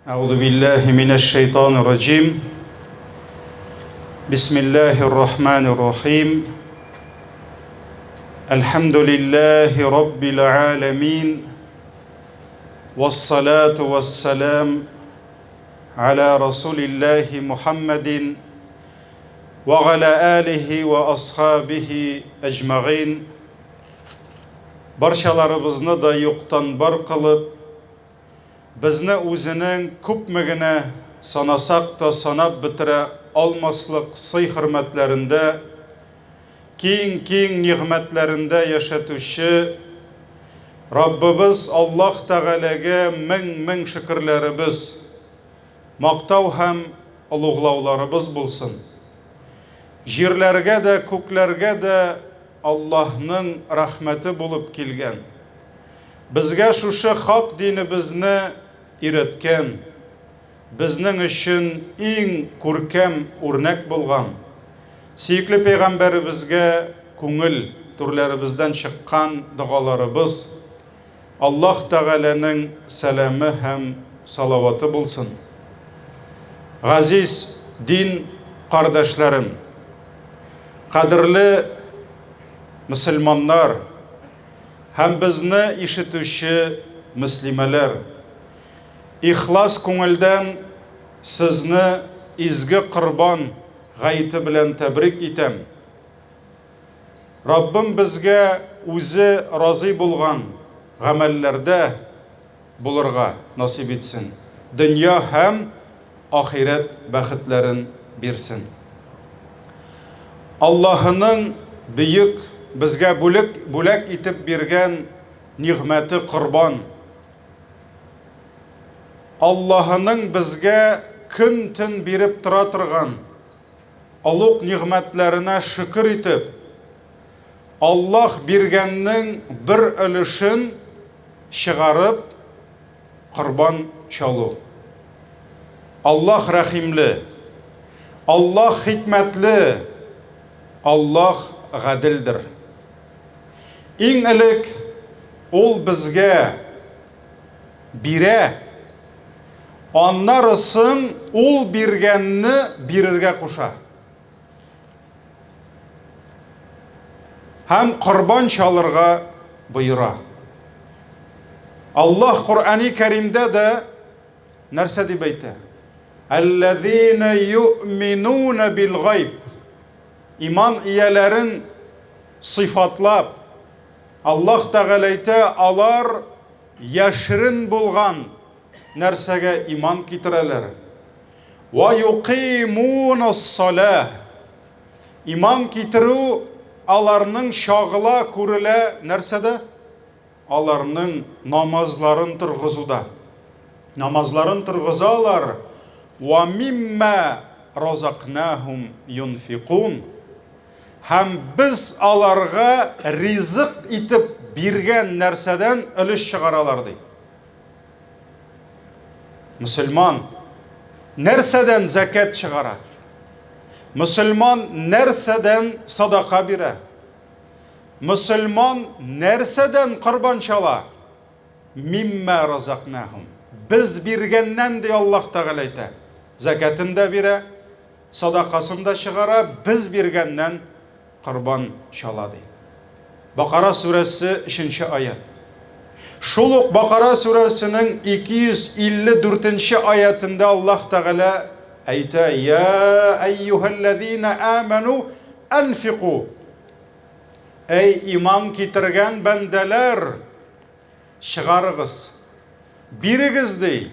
أعوذ بالله من الشيطان الرجيم. بسم الله الرحمن الرحيم. الحمد لله رب العالمين، والصلاة والسلام على رسول الله محمد وعلى آله وأصحابه أجمعين. Баршаларыбызны да юктан бар кылып, безне үзенең күпмегенә санасак та санап бетерә алмаслык сый-хөрмәтләрендә, киң нигъмәтләрендә яшәтүче Раббыбыз Аллаһ Тәгаләгә мең шөкерләребез, мактау һәм улуглауларыбыз булсын. Җирләргә дә, күкләргә дә Аллаһның рәхмәте булып килгән. Безгә шушы хак динебезне өйрәткән, безнең өчен иң күркәм үрнәк булган сөйкле пәйгамбәребезгә күңел түрләребездән чыккан дугаларыбыз Аллаһ Тәгаләнең сәламе һәм салаваты булсын. Газиз дин кардәшләрем, кадерле мөселманнар һәм безне ишетүче мөслимәләр, ихлас күңелдән сезне изге корбан гаете белән тәбрик итәм. Раббым безгә үзе разый булган гамәлләрдә булырга насип итсен. Дөнья һәм ахирет бәхетләрен бирсен. Аллаһының бөек безгә бүләк итеп биргән нигъмәте корбан. Аллаһының безгә көн-төн биреп тора торган олуг нигъмәтләренә шөкер итеп, Аллаһ биргәннең бер өлешен чыгарып корбан чалу. Аллаһ рәхимле, Аллаһ хикмәтле, Аллаһ гаделдер. Иң элек ул безгә бирә, аннарысын ул биргәнне бирергә куша. Һәм корбан чалырга буйыра. Аллаһ Кур'ани Кәримдә дә нәрсә дип әйтә? Аллазина ю'минуна бил гайб. Иман ияләрен сыйфатлап, Аллаһ Тәгалә әйтә, алар яшерен булган нәрсәгә иман китерәләр. Ва юқимунас-салах. Иман китерү аларның шагыла күрелә нәрсәдә? Аларның намазларын торгызуда. Намазларын торгызалар. Ва мимма разакнахум юнфикун. Һәм без аларга ризык итеп биргән нәрсәдән өлеш чыгаралар ди. Мөселман нәрсәдән закат чыгара? Мөселман нәрсәдән садака бирә? Мөселман нәрсәдән корбан чала? Мимма разакнахум. Без биргәннән ди Аллаһ Тәгалә әйтә. Закатын да бирә, садакасын да чыгара, без биргәннән корбан чала ди. Бакара сүрәсе 3-нче аят. Шул ук Бакара сүрәсенең 254-нче аятында Аллаһ Тәгалә әйтә: "Я айюхаллазина аману анфиqu". Эй иман китергән бәндәләр, чыгарыгыз, бирегез ди.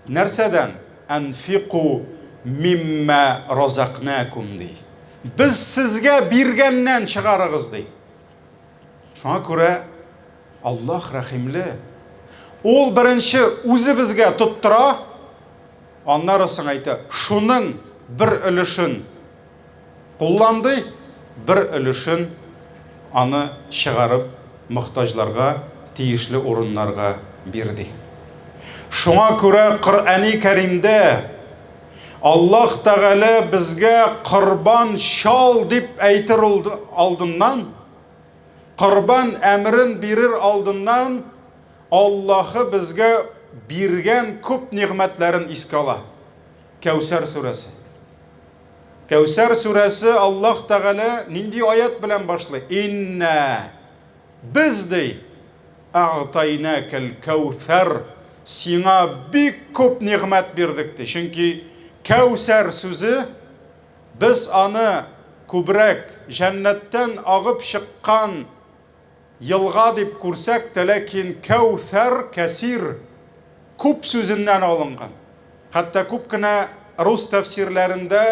Нәрсәдән? Анфиqu мимма разакнакум ди. Biz sizga биргәннән чыгарыгыз ди. Шуңа күрә Аллаһ рәхимле. Ул беренче үзе безгә тоттыра, аннарысын әйтә, шуның бер өлешен кулланды, бер өлешен аны чыгарып мохтаҗларга, тиешле урыннарга бирде. Шуңа күрә Кур'ани Кәримдә Аллаһ Тәгалә безгә корбан чал дип әйтер алдыннан, корбан әмрен бирер алдыннан Аллаһы безгә биргән күп нигъмәтләрен искә ала. Кәүсәр сүрәсе. Кәүсәр сүрәсе Аллаһ Тәгалә нинди аят белән башлый? Инна biz ди аътайнакал кәүсәр, сиңа бик күп нигъмәт бирдек ди. Чөнки Кәүсәр сүзе biz аны күбрәк җәннәттән агып чыккан елга дип күрсәк тә, ләкин Кәүсәр кәсир күп сүзеннән алынган. Хәтта күп кенә рус тәфсирләрендә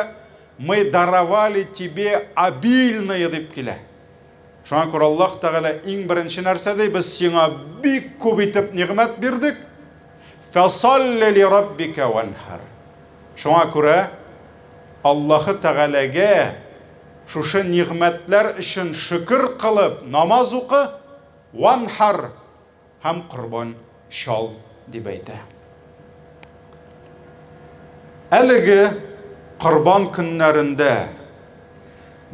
мы даровали тебе обильное дип килә. Шуңа күрә Аллаһ Тәгалә иң беренче нәрсә ди, без сиңа бик күп итеп нигъмәт бирдек. Фасалли ли раббика ванхар. Шуңа күрә Аллаһ Тәгаләгә шушы нигъмәтләр өчен шөкер кылып намаз укы, ванхар һәм корбан шал дип әйтә. Әлеге Корбан көннәрендә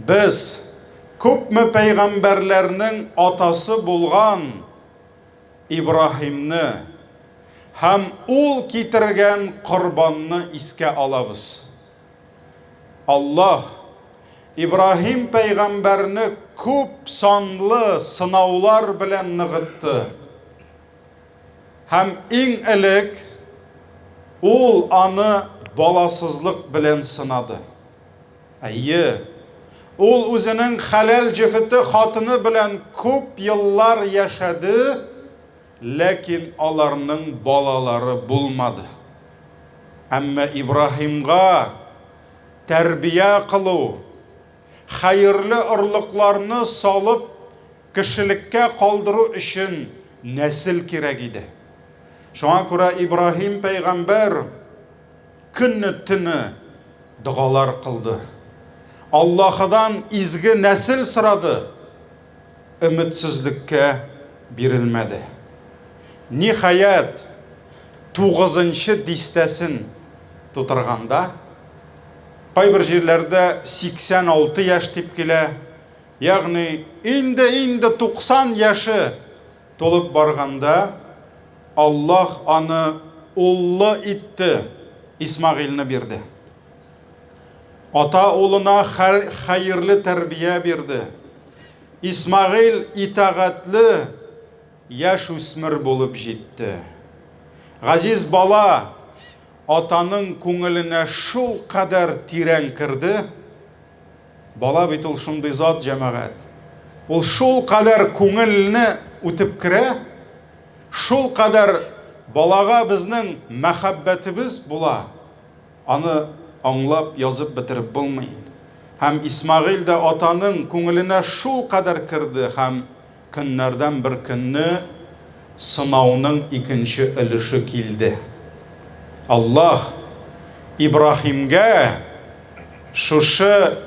без күпме пәйгамбәрләрнең атасы булган Ибраһимне һәм ул китергән корбанны искә алабыз. Аллаһ Ибраһим пәйгамбәрне күп санлы сынаулар белән ныгытты. Һәм иң элек ул аны баласызлык белән сынады. Әйе, ул үзенең хәләл җефете хатыны белән күп еллар яшәде, ләкин аларның балалары булмады. Әмма Ибраһимга тәрбия кылу, хәерле орлыкларны салып кешелеккә калдыру өчен нәсел кирәк иде. Шуңа күрә Ибраһим пәйгамбәр көнне-төне дуалар кылды. Аллаһыдан изге нәсел сорады. Өметсезлеккә бирелмәде. Ниһаят 9-нчы дистәсен тутырганда, кайбер җирләрдә 86 яшь дип килә, ягъни инде 90 яшы толып барганда, Аллаһ аны уллы итте, Исмагыйльне бирде. Ата улына хәерле тәрбия бирде. Исмагыйль итагатьле яшь үсмер булып җитте. Газиз бала атаның күңеленә шул кадәр тирән кирде. Бала бит ул шундый зат, җәмәгать. Ул шул кадәр күңелне үтеп керә, шул кадәр балага безнең мәхәббәтебез була. Аны аңлап, язып бетереп булмый. Һәм Исмагыйль дә атаның күңеленә шул кадәр кирде, һәм көннәрдән бер көнне сынауның икенче өлеше килде. Аллаһ Ибраһимгә шушы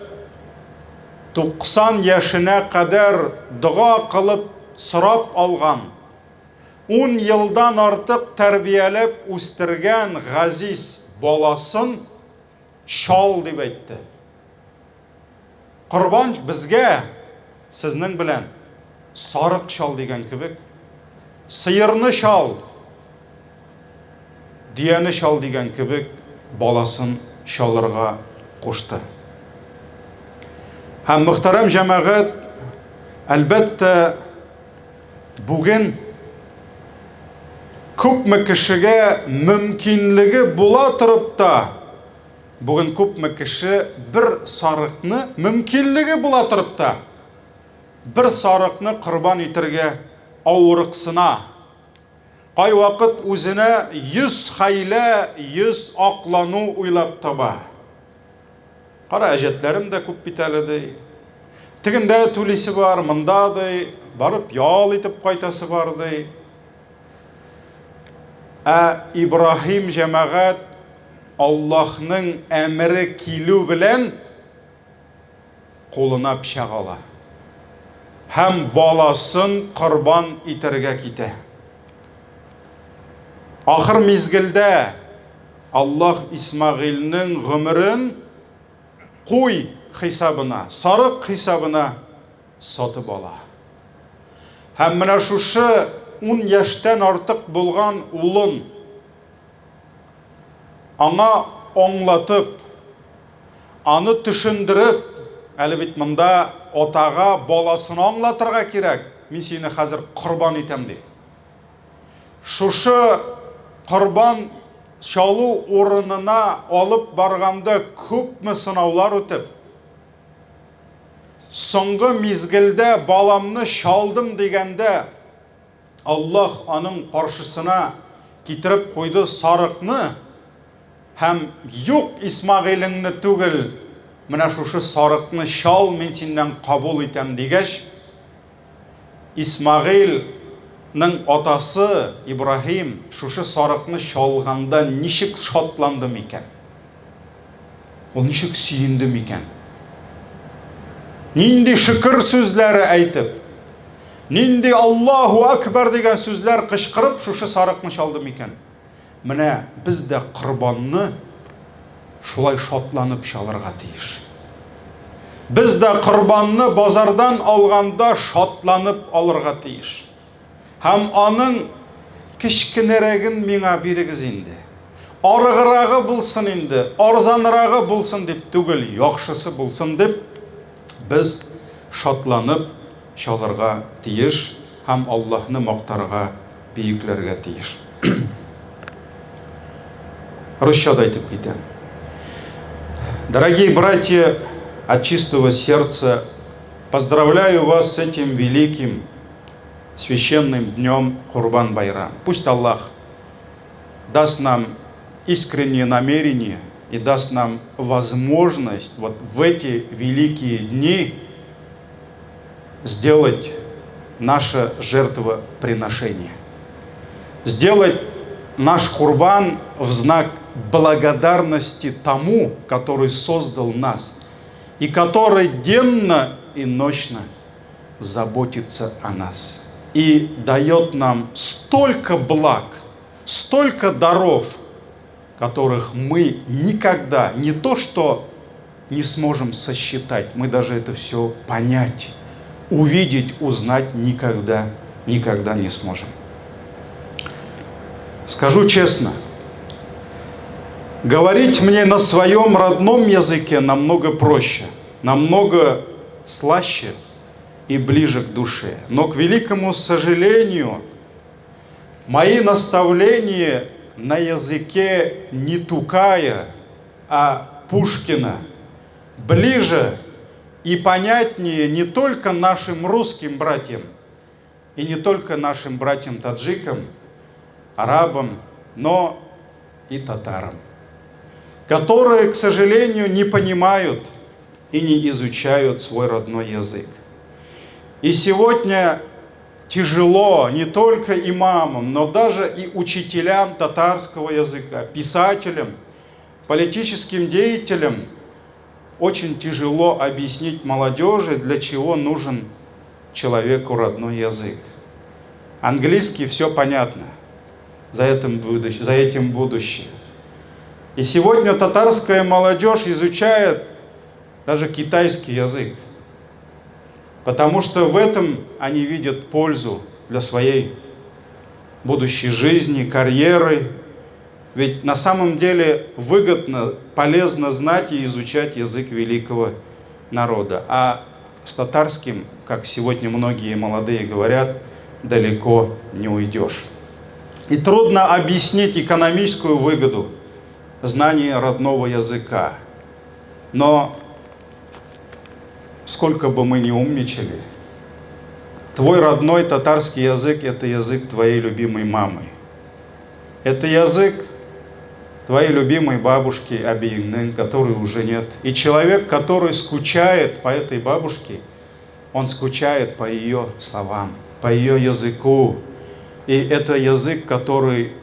90 яшенә кадәр дуа кылып сорап алган, 10 елдан артык тәрбияләп үстергән газиз баласын шал дип әйтте. Корбан безгә сезнең белән сарык шал дигән кебек, сыерны шал, дияне шал дигән кебек баласын шалырга кушты. Һәм мөхтәрәм җәмәгать, әлбәттә бүген күпме кешегә мөмкинлеге була торып та, бүген күпме кеше бер сарыкны мөмкинлеге була торып та, бер сарыкны корбан итәргә авырыксына. Кай вакыт үзенә 100 хәйлә, 100 аклану уйлап таба. Кара, әҗәтләрем дә күп бит әле ди. Тегендә түлисе бар, монда ди, барып ял итеп кайтасы бар ди. Ибраһим җәмәгать Аллаһның әмере килү белән кулына пычак ала. Һәм баласын корбан итәргә китә. Ахыр мизгелдә Аллаһ Исмагыйльнең гомерен куй хисабына, сарык хисабына сатып ала. Һәм менә шушы 10 яшьтән артык булган улын аңа оңлатып, аны түшіндіріп, әлі бит мында отаға баласын аңлатырға керек. Мен сені қазір құрбан етем деп. Шушы құрбан шалу орынына алып барғанда көпмі сынаулар өтіп, соңғы мезгілде баламны шалдым дегенде, Аллах аның қаршысына кетіріп қойды сарықны, һәм юк Исмағиліңні түгіл, мына шушы сарықны шал, мен сенен қабыл етем дегеш, Исмағилның атасы Ибрахим шушы сарықны шалғанда нишік шатланды мекен? Ол нишік сүйінді мекен? Нинди шүкір сөзлері әйтіп, нинди Аллаху Акбар деген сөзлер қышқырып шушы сарықны шалды мекен? Міне біз де құрбанны шулай шатланып шалырға тиіш. Біз де құрбанны базардан алғанда шатланып алырға тиіш. Һәм аның кішкенерегін меңа берігіз енді. Арығырағы бұлсын енді, арзанырағы бұлсын деп түгіл, яқшысы бұлсын деп, біз шатланып шалырға тиіш, һәм Аллахны мақтарға, бейіклерге тиіш. Русшада айтып кетем. Дорогие братья, от чистого сердца поздравляю вас с этим великим священным днем Курбан-Байрам. Пусть Аллах даст нам искреннее намерение и даст нам возможность вот в эти великие дни сделать наше жертвоприношение. Сделать наш Курбан в знак благодарности тому, который создал нас и который денно и ночно заботится о нас и дает нам столько благ, столько даров, которых мы никогда, не то что не сможем сосчитать, мы даже это все понять, увидеть, узнать никогда не сможем. Скажу честно, говорить мне на своем родном языке намного проще, намного слаще и ближе к душе. Но, к великому сожалению, мои наставления на языке не Тукая, а Пушкина ближе и понятнее не только нашим русским братьям, и не только нашим братьям-таджикам, арабам, но и татарам, которые, к сожалению, не понимают и не изучают свой родной язык. И сегодня тяжело не только имамам, но даже и учителям татарского языка, писателям, политическим деятелям очень тяжело объяснить молодежи, для чего нужен человеку родной язык. Английский все понятно, за этим будущее. И сегодня татарская молодежь изучает даже китайский язык, потому что в этом они видят пользу для своей будущей жизни, карьеры. Ведь на самом деле выгодно, полезно знать и изучать язык великого народа. А с татарским, как сегодня многие молодые говорят, далеко не уйдешь. И трудно объяснить экономическую выгоду знания родного языка. Но сколько бы мы ни умничали, твой родной татарский язык – это язык твоей любимой мамы. Это язык твоей любимой бабушки Абиинны, которой уже нет. И человек, который скучает по этой бабушке, он скучает по ее словам, по ее языку. И это язык, который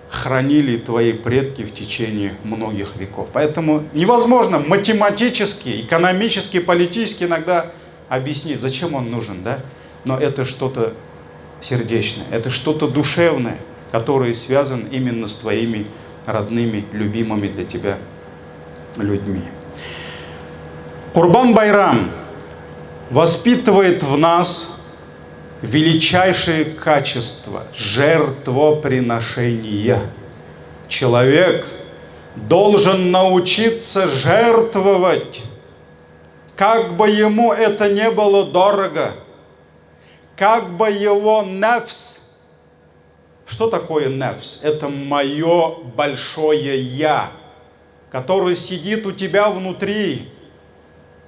хранили твои предки в течение многих веков. Поэтому невозможно математически, экономически, политически иногда объяснить, зачем он нужен, да? Но это что-то сердечное, это что-то душевное, которое связано именно с твоими родными, любимыми для тебя людьми. Курбан-Байрам воспитывает в нас величайшие качества жертвоприношения. Человек должен научиться жертвовать, как бы ему это не было дорого, как бы его нефс. Что такое нефс? Это мое большое я, которое сидит у тебя внутри.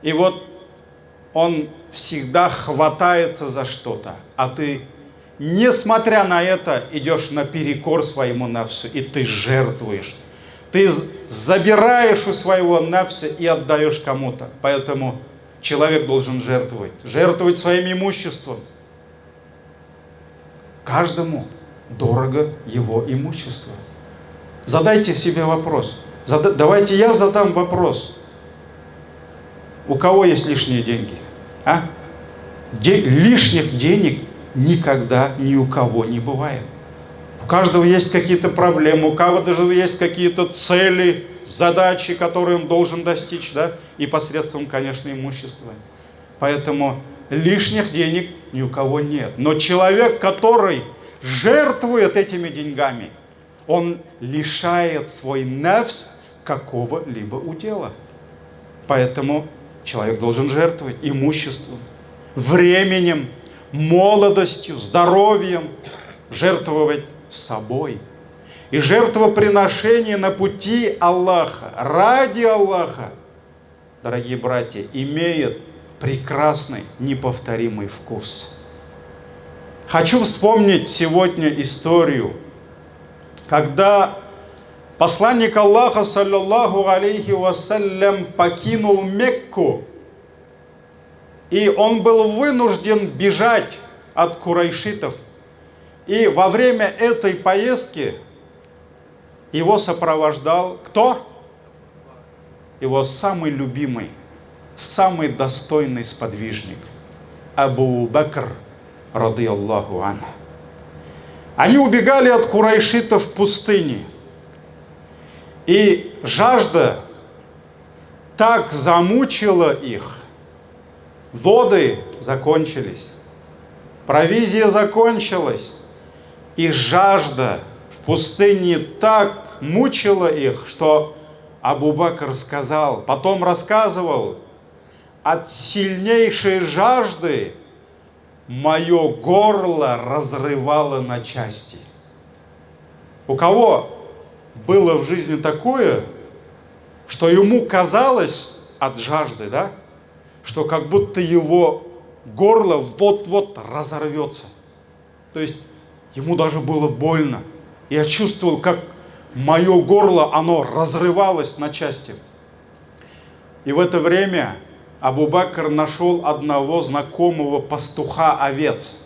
И вот он всегда хватается за что-то, а ты, несмотря на это, идешь наперекор своему нефсу, и ты жертвуешь. Ты забираешь у своего нефса и отдаешь кому-то. Поэтому человек должен жертвовать. Жертвовать своим имуществом. Каждому дорого его имущество. Задайте себе вопрос. Давайте я задам вопрос. У кого есть лишние деньги? Лишних денег никогда ни у кого не бывает. У каждого есть какие-то проблемы, у каждого есть какие-то цели, задачи, которые он должен достичь, да, и посредством, конечно, имущества. Поэтому лишних денег ни у кого нет. Но человек, который жертвует этими деньгами, он лишает свой нефс какого-либо удела. Поэтому человек должен жертвовать имуществом, временем, молодостью, здоровьем, жертвовать собой. И жертвоприношение на пути Аллаха, ради Аллаха, дорогие братья, имеет прекрасный, неповторимый вкус. Хочу вспомнить сегодня историю, когда посланник Аллаха, саллаллаху алейхи вассалям, покинул Мекку, и он был вынужден бежать от курайшитов. И во время этой поездки его сопровождал кто? Его самый любимый, самый достойный сподвижник Абу Бакр, рады Аллаху анху. Они убегали от курайшитов в пустыне. И жажда так замучила их. Воды закончились, провизия закончилась. И жажда в пустыне так мучила их, что Абу Бакр сказал, потом рассказывал: от сильнейшей жажды мое горло разрывало на части. У кого было в жизни такое, что ему казалось от жажды, да, что как будто его горло вот-вот разорвется. То есть ему даже было больно. Я чувствовал, как мое горло, оно разрывалось на части. И в это время Абу Бакр нашел одного знакомого пастуха овец.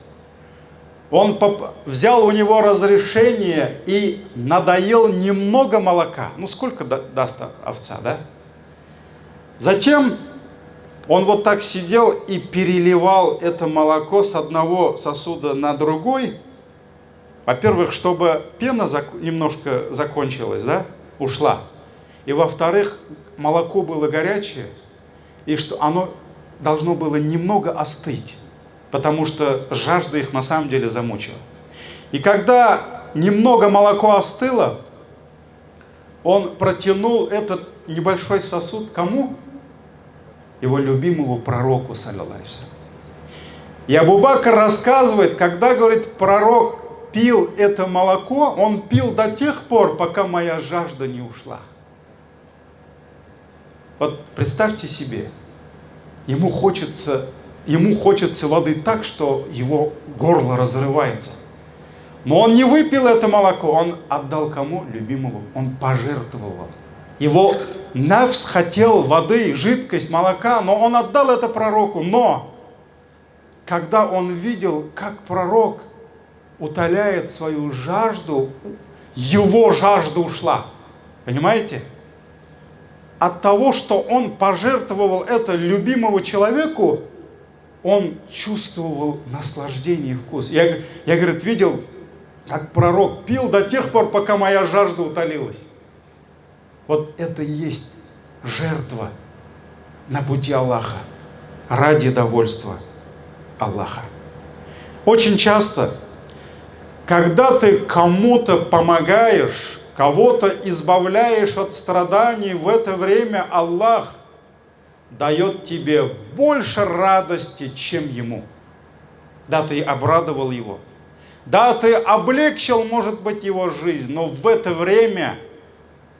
Он взял у него разрешение и надоел немного молока. Ну, сколько даст овца, да? Затем он вот так сидел и переливал это молоко с одного сосуда на другой. Во-первых, чтобы пена немножко закончилась, да, ушла. И во-вторых, молоко было горячее, и что оно должно было немного остыть, потому что жажда их на самом деле замучила. И когда немного молоко остыло, он протянул этот небольшой сосуд кому? Его любимому пророку, саллаллаху алейхи ва саллям. И Абу Бакр рассказывает, когда, говорит, пророк пил это молоко, он пил до тех пор, пока моя жажда не ушла. Вот представьте себе, ему хочется воды так, что его горло разрывается. Но он не выпил это молоко, он отдал кому? Любимому. Он пожертвовал. Его нефс хотел воды, жидкость, молока, но он отдал это пророку. Но когда он видел, как пророк утоляет свою жажду, его жажда ушла. Понимаете? От того, что он пожертвовал это любимому человеку, он чувствовал наслаждение и вкус. Я говорит, видел, как пророк пил до тех пор, пока моя жажда утолилась. Вот это и есть жертва на пути Аллаха, ради довольства Аллаха. Очень часто, когда ты кому-то помогаешь, кого-то избавляешь от страданий, в это время Аллах дает тебе больше радости, чем ему. Да, ты обрадовал его. Да, ты облегчил, может быть, его жизнь, но в это время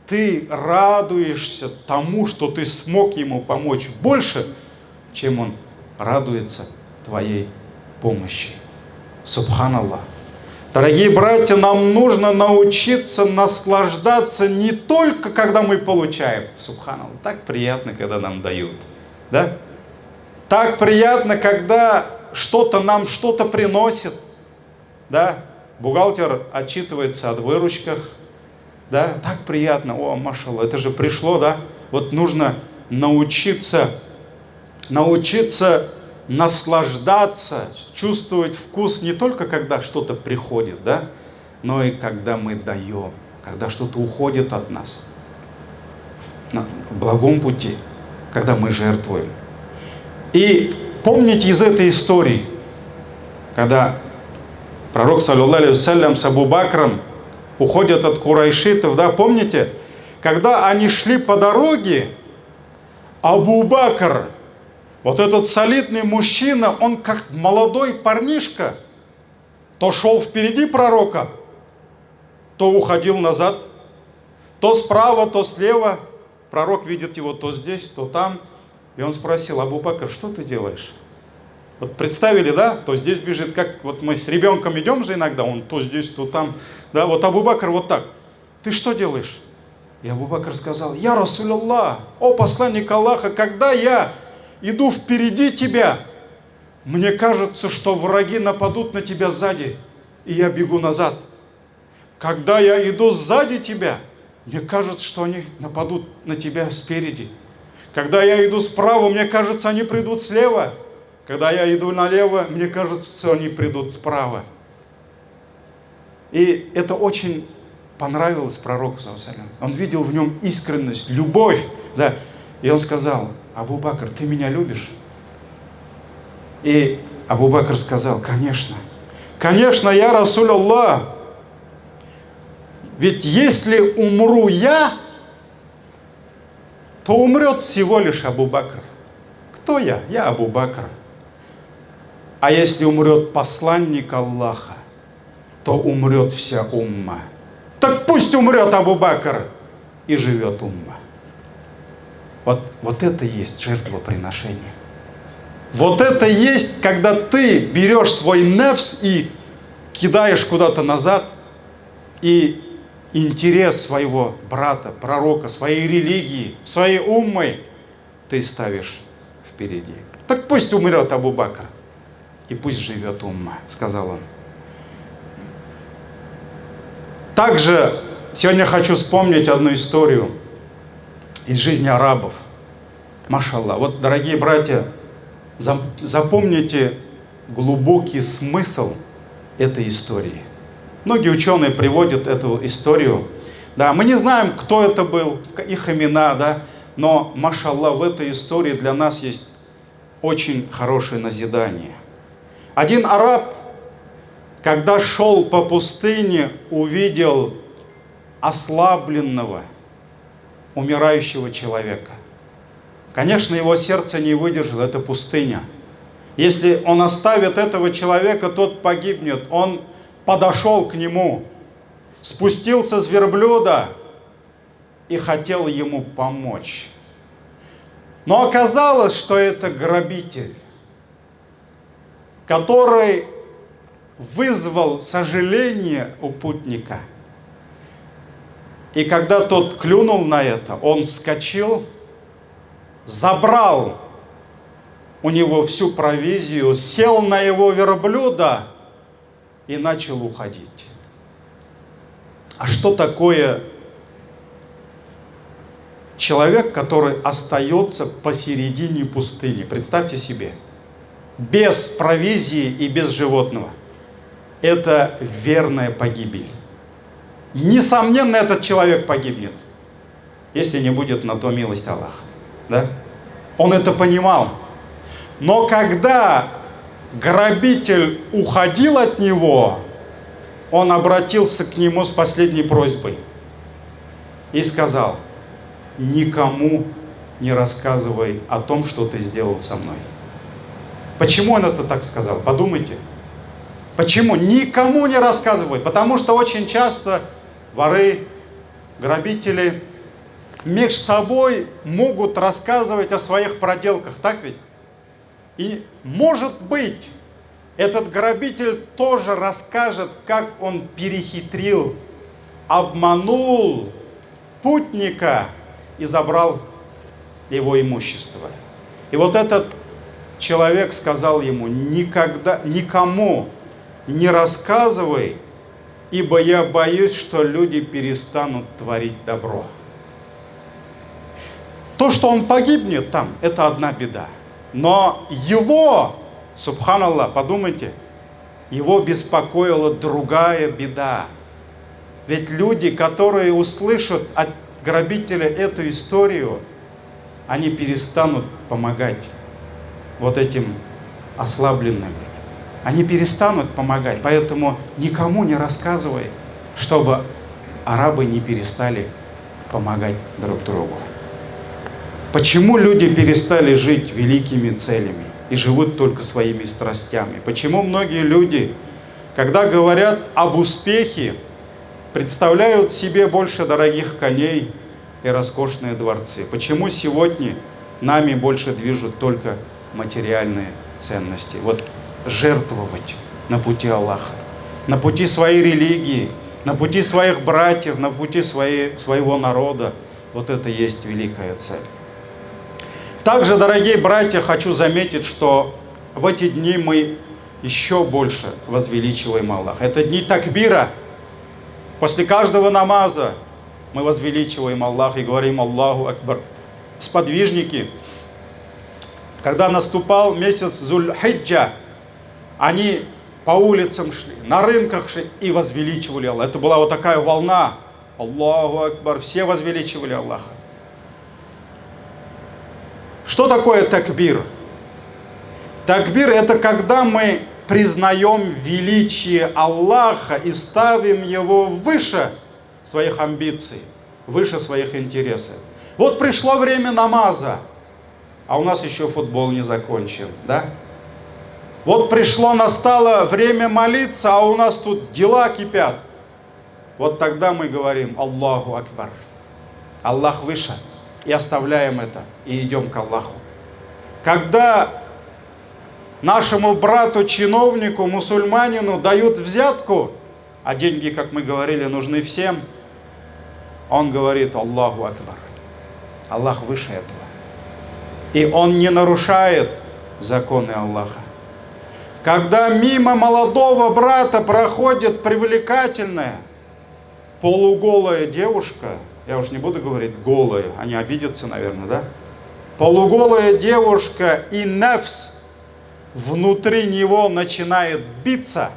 ты радуешься тому, что ты смог ему помочь больше, чем он радуется твоей помощи. Субханаллах. Дорогие братья, нам нужно научиться наслаждаться не только, когда мы получаем. Субханаллах. Так приятно, когда нам дают. Да? Так приятно, когда что-то нам что-то приносит. Да? Бухгалтер отчитывается от выручках. Да? Так приятно. О, машаллах, это же пришло, да? Вот нужно научиться наслаждаться, чувствовать вкус не только когда что-то приходит, да, но и когда мы даем, когда что-то уходит от нас на благом пути, когда мы жертвуем. И помните из этой истории, когда пророк, саллаллаху алейхи вассалям, с Абу Бакром уходят от курайшитов, да, помните, когда они шли по дороге, Абу Бакр, вот этот солидный мужчина, он как молодой парнишка, то шел впереди пророка, то уходил назад, то справа, то слева. Пророк видит его то здесь, то там. И он спросил: Абу Бакр, что ты делаешь? Вот представили, да? То здесь бежит, как вот мы с ребенком идем же иногда, он то здесь, то там. Да, вот Абу Бакр вот так. Ты что делаешь? И Абу Бакр сказал: Я Расуляллах, о посланник Аллаха, когда я иду впереди тебя, мне кажется, что враги нападут на тебя сзади, и я бегу назад. Когда я иду сзади тебя, мне кажется, что они нападут на тебя спереди. Когда я иду справа, мне кажется, они придут слева. Когда я иду налево, мне кажется, что они придут справа. И это очень понравилось пророку, саллаллаху алейхи вассалям. Он видел в нем искренность, любовь. Да. И он сказал: Абу Бакр, ты меня любишь? И Абу Бакр сказал: конечно. Конечно, я Расуль Аллах. Ведь если умру я, то умрет всего лишь Абу Бакр. Кто я? Я Абу Бакр. А если умрет посланник Аллаха, то умрет вся умма. Так пусть умрет Абу Бакр, и живет умма. Вот это и есть жертвоприношение. Вот это и есть, когда ты берешь свой нефс и кидаешь куда-то назад, и интерес своего брата, пророка, своей религии, своей уммы ты ставишь впереди. Так пусть умрет Абу Бакр, и пусть живет умма, сказал он. Также сегодня хочу вспомнить одну историю из жизни арабов. Машаллах. Вот, дорогие братья, запомните глубокий смысл этой истории. Многие ученые приводят эту историю. Да, мы не знаем, кто это был, их имена, да, но, машаллах, в этой истории для нас есть очень хорошее назидание. Один араб, когда шел по пустыне, увидел ослабленного, умирающего человека. Конечно, его сердце не выдержало, это пустыня. Если он оставит этого человека, тот погибнет. Он подошел к нему, спустился с верблюда и хотел ему помочь. Но оказалось, что это грабитель, который вызвал сожаление у путника. И когда тот клюнул на это, он вскочил, забрал у него всю провизию, сел на его верблюда и начал уходить. А что такое человек, который остается посередине пустыни? Представьте себе, без провизии и без животного. Это верная погибель. Несомненно, этот человек погибнет, если не будет на то милость Аллаха. Да? Он это понимал. Но когда грабитель уходил от него, он обратился к нему с последней просьбой. и сказал: никому не рассказывай о том, что ты сделал со мной. Почему он это так сказал? Подумайте. Почему? Никому не рассказывай. Потому что очень часто воры, грабители между собой могут рассказывать о своих проделках. Так ведь? И может быть, этот грабитель тоже расскажет, как он перехитрил, обманул путника и забрал его имущество. И вот этот человек сказал ему: никогда, никому не рассказывай, ибо я боюсь, что люди перестанут творить добро. То, что он погибнет там, это одна беда. Но его, субханаллах, подумайте, его беспокоила другая беда. Ведь люди, которые услышат от грабителя эту историю, они перестанут помогать вот этим ослабленным. Они перестанут помогать. Поэтому никому не рассказывай, чтобы арабы не перестали помогать друг другу. Почему люди перестали жить великими целями и живут только своими страстями? Почему многие люди, когда говорят об успехе, представляют себе больше дорогих коней и роскошные дворцы? Почему сегодня нами больше движут только материальные ценности? Вот жертвовать на пути Аллаха, на пути своей религии, на пути своих братьев, на пути своего народа. Вот это и есть великая цель. Также, дорогие братья, хочу заметить, что в эти дни мы еще больше возвеличиваем Аллаха. Это дни такбира. После каждого намаза мы возвеличиваем Аллаха и говорим: Аллаху Акбар. Сподвижники, когда наступал месяц Зуль-Хиджа, они по улицам шли, на рынках шли и возвеличивали Аллаха. Это была вот такая волна. Аллаху Акбар. Все возвеличивали Аллаха. Что такое такбир? Такбир — это когда мы признаем величие Аллаха и ставим Его выше своих амбиций, выше своих интересов. Вот пришло время намаза, а у нас еще футбол не закончен, да? Вот настало время молиться, а у нас тут дела кипят. Вот тогда мы говорим: Аллаху Акбар. Аллах выше. И оставляем это, и идем к Аллаху. Когда нашему брату-чиновнику, мусульманину дают взятку, а деньги, как мы говорили, нужны всем, он говорит: Аллаху Акбар. Аллах выше этого. И он не нарушает законы Аллаха. Когда мимо молодого брата проходит привлекательная, полуголая девушка, я уж не буду говорить голая, они обидятся, наверное, да? Полуголая девушка, и нафс внутри него начинает биться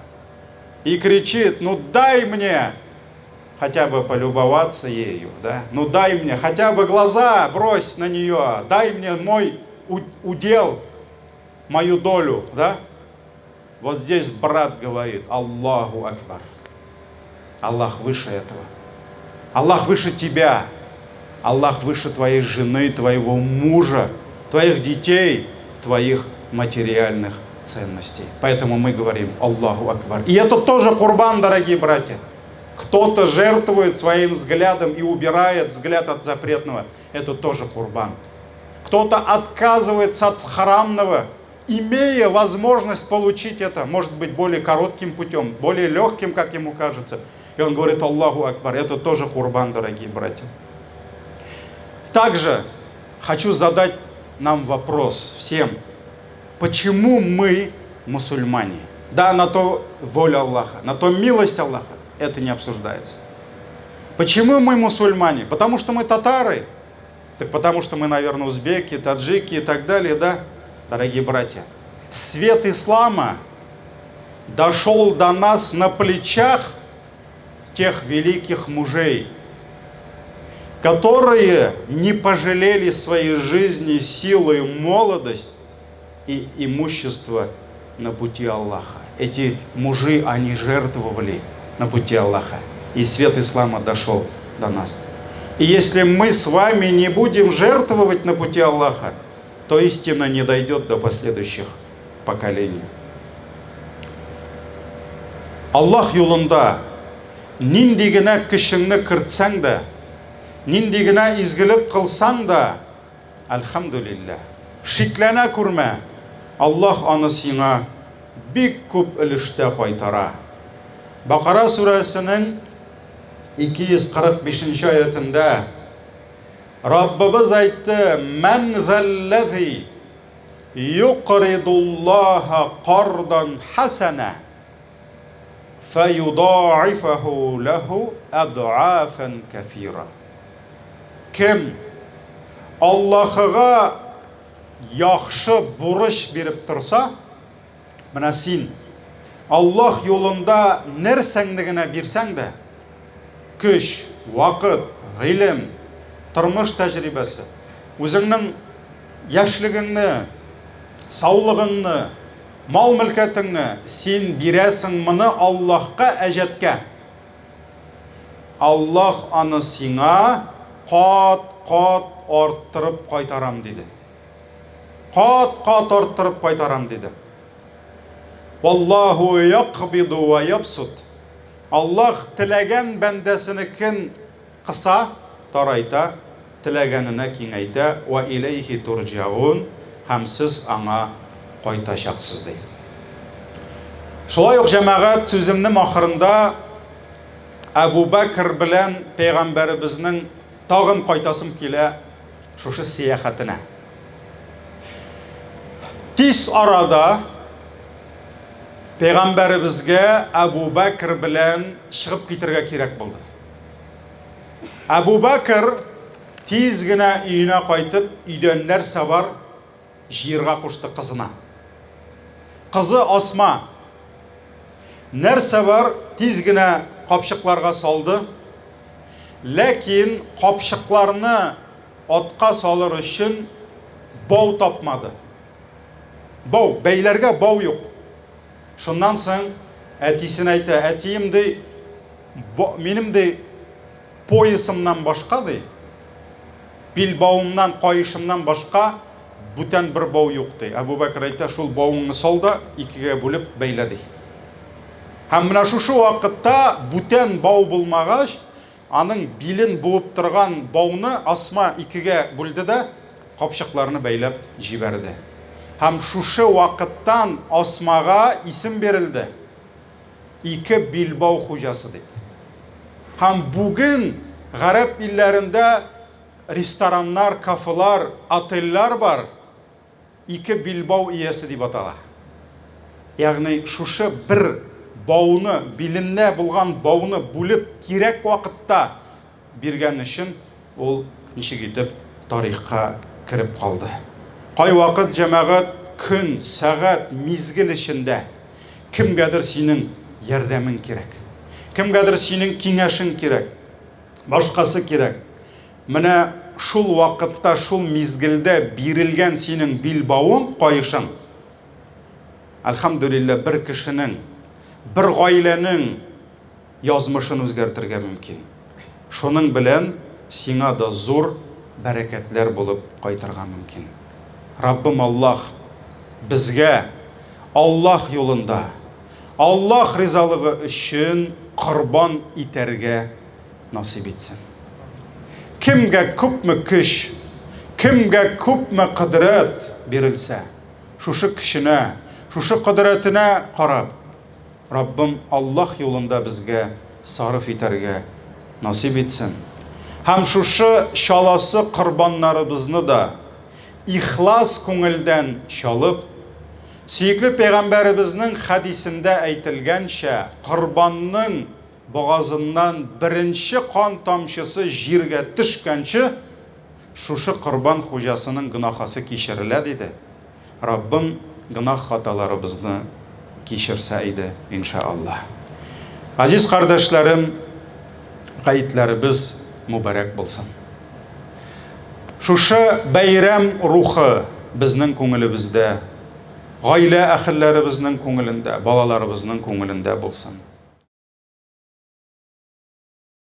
и кричит: ну дай мне хотя бы полюбоваться ею, да? Ну дай мне хотя бы глаза брось на нее, дай мне мой удел, мою долю, да? Вот здесь брат говорит: Аллаху Акбар. Аллах выше этого. Аллах выше тебя. Аллах выше твоей жены, твоего мужа, твоих детей, твоих материальных ценностей. Поэтому мы говорим: Аллаху Акбар. И это тоже курбан, дорогие братья. Кто-то жертвует своим взглядом и убирает взгляд от запретного. Это тоже курбан. Кто-то отказывается от харамного, имея возможность получить это, может быть, более коротким путем, более легким, как ему кажется. И он говорит: Аллаху Акбар. Это тоже курбан, дорогие братья. Также хочу задать нам вопрос всем. Почему мы мусульмане? Да, на то воля Аллаха, на то милость Аллаха. Это не обсуждается. Почему мы мусульмане? Потому что мы татары. Так потому что мы, наверное, узбеки, таджики и так далее, да? Дорогие братья, свет ислама дошел до нас на плечах тех великих мужей, которые не пожалели своей жизни, силы, молодость и имущество на пути Аллаха. Эти мужи, они жертвовали на пути Аллаха, и свет ислама дошел до нас. И если мы с вами не будем жертвовать на пути Аллаха, то истина не дойдет до последующих поколений. Аллах юлында нинди генә кешеңне кертсәң дә, нинди генә изгелек кылсаң да, әлхамдулиллах, шикләнә күрмә, Аллах аны сиңа бик күп өлештә кайтара. Бакара сүрәсенең 245 аятында Раббыбыз әйтте: "Мән заллази юқридуллаха қардан хасана фаюдаифаху лаху ад'афан кафира." Кем Аллаһыга яхшы бурыч биреп торса, менә син Аллах юлында нәрсәңне генә бирсәң дә, көч, вакыт, гыйлем, тормыш тәҗрибәсе, үзеңнең яшьлегеңне, саулыгыңны, мал-мөлкәтеңне син бирәсең моны Аллаһка әҗәткә. Аллаһ аны сиңа кат-кат арттырып кайтарам диде. Кат-кат арттырып кайтарам диде. Валлаху яқбиду ва ябсут. Аллаһ теләгән бәндәсенекен кыса, тарайта, теләгәненә киңәйтә, ва илейхи турҗаун, һәм сез аңа кайтачаксыз ди. Шулай ук җәмәгать, сүземнең ахырында Әбу Бәкр белән пәйгамбәребезнең тагын кайтасым килә шушы сияхәтенә. Тиз арада пәйгамбәребезгә Әбу Бәкр белән чыгып китәргә кирәк булды. Әбу Бәкр тиз генә өенә кайтып, өйдән нәрсә бар җыярга кушты кызына. Кызы Асма нәрсә бар тиз генә капчыкларга салды. Ләкин капчыкларны атка салыр өчен бау тапмады. Бау, бәйләргә бау юк. Шуннан соң әтисен әйтә: "Әтием ди, минем ди поясымнан башка ди, билбауымнан, кайышымнан башка бүтән бер бау юк ди." Әбу Бәкр әйтә: "Шул бауыңны сал да икегә бүлеп бәйлә ди." Һәм менә шушы вакытта бүтән бау булмагач, аның билен буып торган бауны Асма икегә бүлде дә капчыкларны бәйләп җибәрде. Һәм шушы вакыттан Асмага исем бирелде: "Ике билбау хуҗасы" дип. Һәм бүген гарәп илләрендә рестораннар, кафелар, отельләр бар. Ике билбау иясе дип атала. Ягъни шушы бер бауны, билендә булган бауны бүлеп кирәк вакытта биргән өчен ул ничек итеп тарихка кирип калды. Кай вакыт җәмәгать көн, сәгать, мизгил эчендә кемгәдер синең ярдәмең кирәк. Кемгәдер синең киңәшең кирәк. Башкасы кирәк. Менә шул вакытта, шул мизгилдә бирелгән синең билбауың, кайышың, әлхамдулилlah, бер кешенең, бер гаиләнең язмышын үзгәртергә мөмкин. Шуның белән сиңа да зур бәрәкәтләр булып кайтырга мөмкин. Раббым Аллаһ безгә Аллаһ юлында, Аллаһ ризалыгы өчен корбан итәргә насип итсен. Кемгә күпме көч, кемгә күпме кыдрат бирелсә, шушы кешенә, шушы кыдратына карап, Раббым Аллаһ юлында безгә сарыф итәргә насип итсен. Һәм шушы чаласы корбаннарыбызны да ихлас күңелдән чалып, сөйкле пәйгамбәребезнең хадисендә әйтелгәнчә, корбанның бугазыннан беренче кан тамчысы җиргә төшкәнче шушы корбан хуҗасының гынахасы кичерелә диде. Раббым гынах хаталарыбызны кичерсә иде, иншааллах. Азиз кардәшләрем, гайетләребез мубарак булсын. Шушы бәйрәм рухы безнең күңелебездә, гаилә әхилләребезнең күңелендә, балаларыбызның күңелендә булсын.